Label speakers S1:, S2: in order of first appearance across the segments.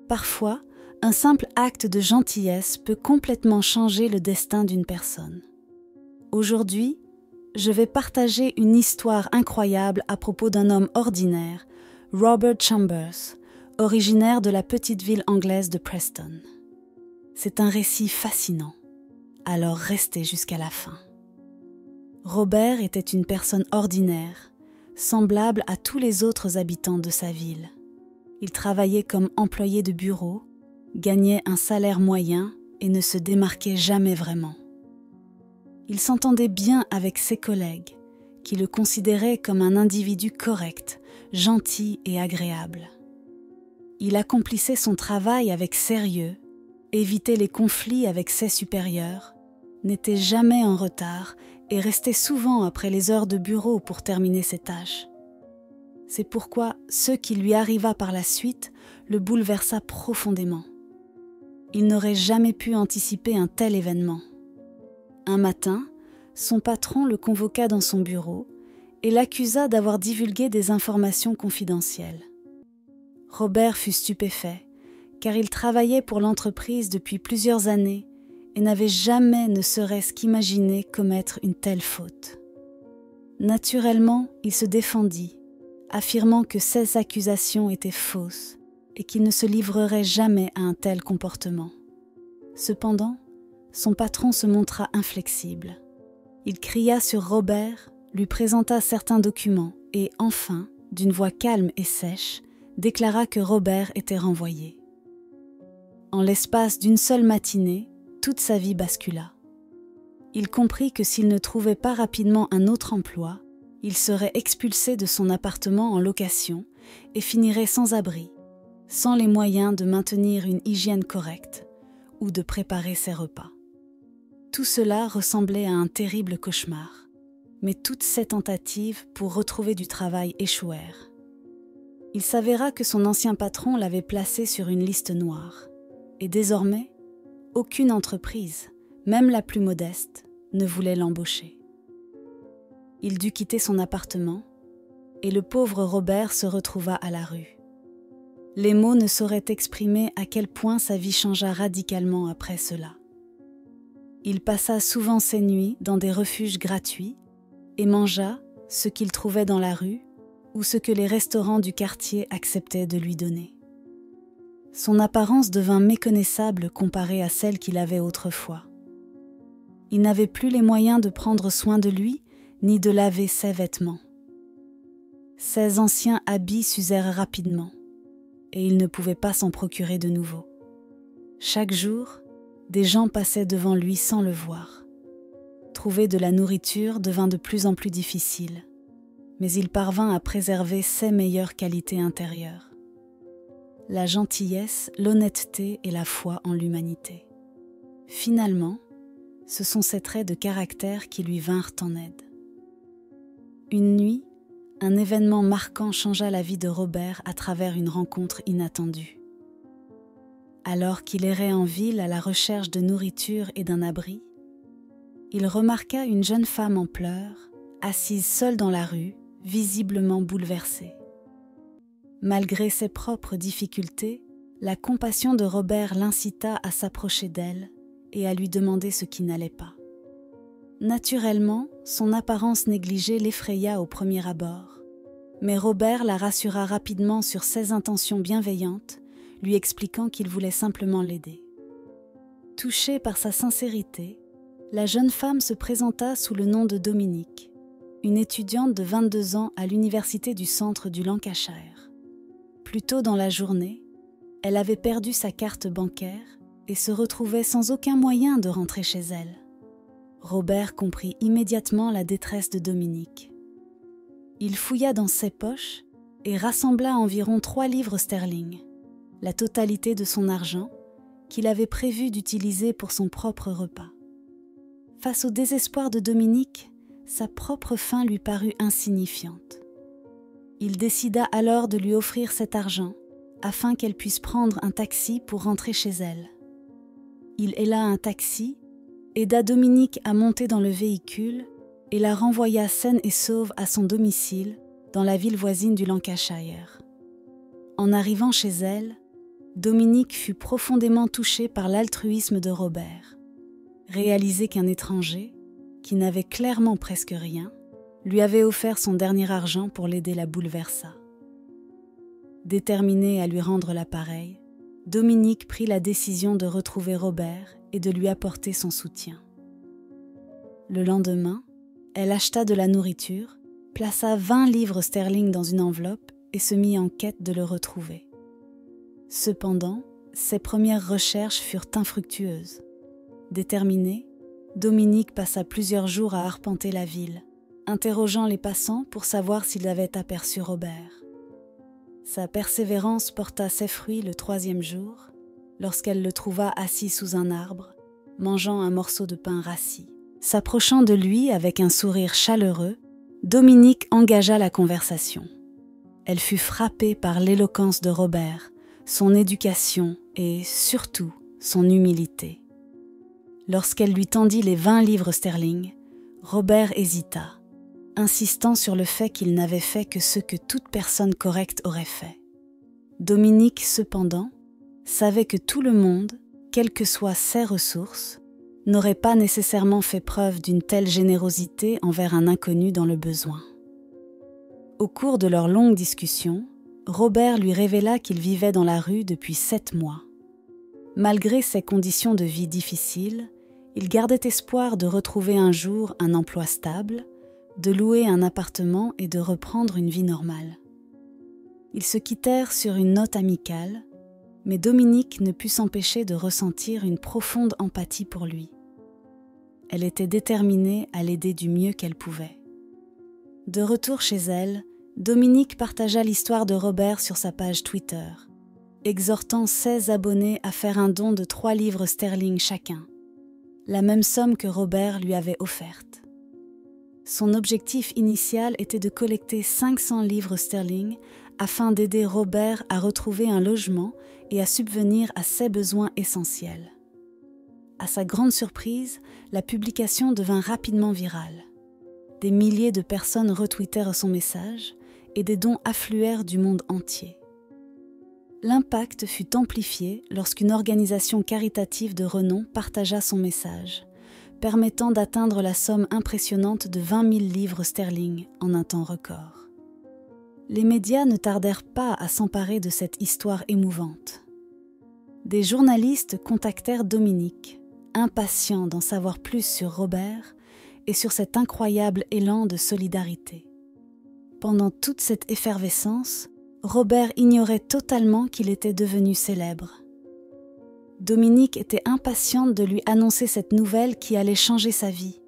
S1: Parfois, un simple acte de gentillesse peut complètement changer le destin d'une personne. Aujourd'hui, je vais partager une histoire incroyable à propos d'un homme ordinaire, Robert Chambers, originaire de la petite ville anglaise de Preston. C'est un récit fascinant, alors restez jusqu'à la fin. Robert était une personne ordinaire, semblable à tous les autres habitants de sa ville. Il travaillait comme employé de bureau, gagnait un salaire moyen et ne se démarquait jamais vraiment. Il s'entendait bien avec ses collègues, qui le considéraient comme un individu correct, gentil et agréable. Il accomplissait son travail avec sérieux, évitait les conflits avec ses supérieurs, n'était jamais en retard et restait souvent après les heures de bureau pour terminer ses tâches. C'est pourquoi ce qui lui arriva par la suite le bouleversa profondément. Il n'aurait jamais pu anticiper un tel événement. Un matin, son patron le convoqua dans son bureau et l'accusa d'avoir divulgué des informations confidentielles. Robert fut stupéfait, car il travaillait pour l'entreprise depuis plusieurs années et n'avait jamais ne serait-ce qu'imaginé commettre une telle faute. Naturellement, il se défendit, affirmant que ces accusations étaient fausses et qu'il ne se livrerait jamais à un tel comportement. Cependant, son patron se montra inflexible. Il cria sur Robert, lui présenta certains documents et enfin, d'une voix calme et sèche, déclara que Robert était renvoyé. En l'espace d'une seule matinée, toute sa vie bascula. Il comprit que s'il ne trouvait pas rapidement un autre emploi, il serait expulsé de son appartement en location et finirait sans abri, sans les moyens de maintenir une hygiène correcte ou de préparer ses repas. Tout cela ressemblait à un terrible cauchemar, mais toutes ses tentatives pour retrouver du travail échouèrent. Il s'avéra que son ancien patron l'avait placé sur une liste noire, et désormais, aucune entreprise, même la plus modeste, ne voulait l'embaucher. Il dut quitter son appartement, et le pauvre Robert se retrouva à la rue. Les mots ne sauraient exprimer à quel point sa vie changea radicalement après cela. Il passa souvent ses nuits dans des refuges gratuits et mangea ce qu'il trouvait dans la rue ou ce que les restaurants du quartier acceptaient de lui donner. Son apparence devint méconnaissable comparée à celle qu'il avait autrefois. Il n'avait plus les moyens de prendre soin de lui ni de laver ses vêtements. Ses anciens habits s'usèrent rapidement et il ne pouvait pas s'en procurer de nouveaux. Chaque jour, des gens passaient devant lui sans le voir. Trouver de la nourriture devint de plus en plus difficile, mais il parvint à préserver ses meilleures qualités intérieures. La gentillesse, l'honnêteté et la foi en l'humanité. Finalement, ce sont ces traits de caractère qui lui vinrent en aide. Une nuit, un événement marquant changea la vie de Robert à travers une rencontre inattendue. Alors qu'il errait en ville à la recherche de nourriture et d'un abri, il remarqua une jeune femme en pleurs, assise seule dans la rue, visiblement bouleversée. Malgré ses propres difficultés, la compassion de Robert l'incita à s'approcher d'elle et à lui demander ce qui n'allait pas. Naturellement, son apparence négligée l'effraya au premier abord, mais Robert la rassura rapidement sur ses intentions bienveillantes, lui expliquant qu'il voulait simplement l'aider. Touchée par sa sincérité, la jeune femme se présenta sous le nom de Dominique, une étudiante de 22 ans à l'université du centre du Lancashire. Plus tôt dans la journée, elle avait perdu sa carte bancaire et se retrouvait sans aucun moyen de rentrer chez elle. Robert comprit immédiatement la détresse de Dominique. Il fouilla dans ses poches et rassembla environ 3 livres sterling, la totalité de son argent qu'il avait prévu d'utiliser pour son propre repas. Face au désespoir de Dominique, sa propre faim lui parut insignifiante. Il décida alors de lui offrir cet argent afin qu'elle puisse prendre un taxi pour rentrer chez elle. Il héla un taxi, aida Dominique à monter dans le véhicule et la renvoya saine et sauve à son domicile dans la ville voisine du Lancashire. En arrivant chez elle, Dominique fut profondément touché par l'altruisme de Robert. Réaliser qu'un étranger, qui n'avait clairement presque rien, lui avait offert son dernier argent pour l'aider la bouleversa. Déterminée à lui rendre l'appareil, Dominique prit la décision de retrouver Robert et de lui apporter son soutien. Le lendemain, elle acheta de la nourriture, plaça 20 livres sterling dans une enveloppe et se mit en quête de le retrouver. Cependant, ses premières recherches furent infructueuses. Déterminée, Dominique passa plusieurs jours à arpenter la ville, interrogeant les passants pour savoir s'ils avaient aperçu Robert. Sa persévérance porta ses fruits le 3e jour, lorsqu'elle le trouva assis sous un arbre, mangeant un morceau de pain rassis. S'approchant de lui avec un sourire chaleureux, Dominique engagea la conversation. Elle fut frappée par l'éloquence de Robert, son éducation et, surtout, son humilité. Lorsqu'elle lui tendit les 20 livres sterling, Robert hésita, insistant sur le fait qu'il n'avait fait que ce que toute personne correcte aurait fait. Dominique, cependant, savait que tout le monde, quelles que soient ses ressources, n'aurait pas nécessairement fait preuve d'une telle générosité envers un inconnu dans le besoin. Au cours de leur longue discussion, Robert lui révéla qu'il vivait dans la rue depuis 7 mois. Malgré ses conditions de vie difficiles, il gardait espoir de retrouver un jour un emploi stable, de louer un appartement et de reprendre une vie normale. Ils se quittèrent sur une note amicale, mais Dominique ne put s'empêcher de ressentir une profonde empathie pour lui. Elle était déterminée à l'aider du mieux qu'elle pouvait. De retour chez elle, Dominique partagea l'histoire de Robert sur sa page Twitter, exhortant 16 abonnés à faire un don de 3 livres sterling chacun, la même somme que Robert lui avait offerte. Son objectif initial était de collecter 500 livres sterling afin d'aider Robert à retrouver un logement et à subvenir à ses besoins essentiels. À sa grande surprise, la publication devint rapidement virale. Des milliers de personnes retweetèrent son message et des dons affluèrent du monde entier. L'impact fut amplifié lorsqu'une organisation caritative de renom partagea son message, permettant d'atteindre la somme impressionnante de 20 000 livres sterling en un temps record. Les médias ne tardèrent pas à s'emparer de cette histoire émouvante. Des journalistes contactèrent Dominique, impatients d'en savoir plus sur Robert et sur cet incroyable élan de solidarité. Pendant toute cette effervescence, Robert ignorait totalement qu'il était devenu célèbre. Dominique était impatiente de lui annoncer cette nouvelle qui allait changer sa vie.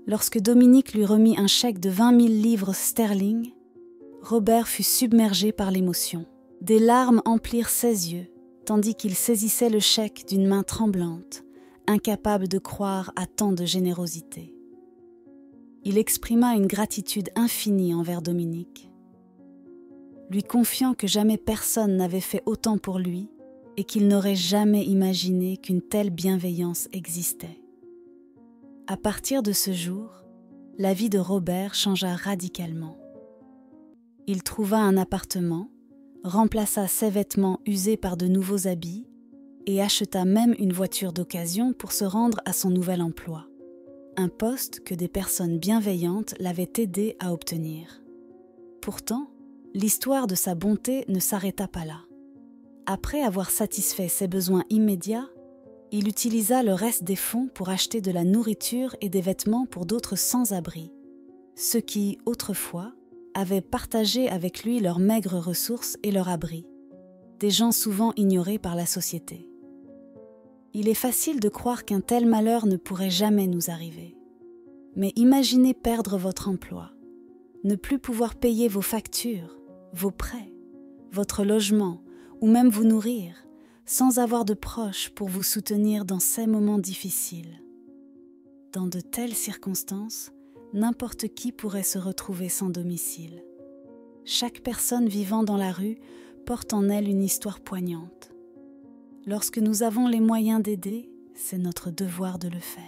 S1: Lorsque Dominique lui remit un chèque de 20 000 livres sterling, Robert fut submergé par l'émotion. Des larmes emplirent ses yeux, tandis qu'il saisissait le chèque d'une main tremblante, incapable de croire à tant de générosité. Il exprima une gratitude infinie envers Dominique, lui confiant que jamais personne n'avait fait autant pour lui et qu'il n'aurait jamais imaginé qu'une telle bienveillance existait. À partir de ce jour, la vie de Robert changea radicalement. Il trouva un appartement, remplaça ses vêtements usés par de nouveaux habits et acheta même une voiture d'occasion pour se rendre à son nouvel emploi, un poste que des personnes bienveillantes l'avaient aidé à obtenir. Pourtant, l'histoire de sa bonté ne s'arrêta pas là. Après avoir satisfait ses besoins immédiats, il utilisa le reste des fonds pour acheter de la nourriture et des vêtements pour d'autres sans-abri, ceux qui, autrefois, avaient partagé avec lui leurs maigres ressources et leur abri, des gens souvent ignorés par la société. Il est facile de croire qu'un tel malheur ne pourrait jamais nous arriver. Mais imaginez perdre votre emploi, ne plus pouvoir payer vos factures, vos prêts, votre logement, ou même vous nourrir, sans avoir de proches pour vous soutenir dans ces moments difficiles. Dans de telles circonstances, n'importe qui pourrait se retrouver sans domicile. Chaque personne vivant dans la rue porte en elle une histoire poignante. Lorsque nous avons les moyens d'aider, c'est notre devoir de le faire.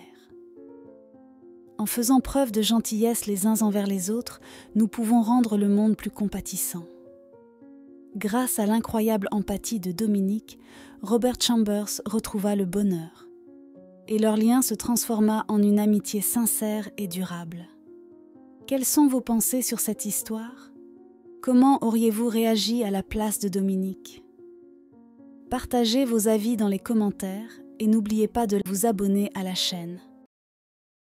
S1: En faisant preuve de gentillesse les uns envers les autres, nous pouvons rendre le monde plus compatissant. Grâce à l'incroyable empathie de Dominique, Robert Chambers retrouva le bonheur. Et leur lien se transforma en une amitié sincère et durable. Quelles sont vos pensées sur cette histoire? Comment auriez-vous réagi à la place de Dominique? Partagez vos avis dans les commentaires et n'oubliez pas de vous abonner à la chaîne.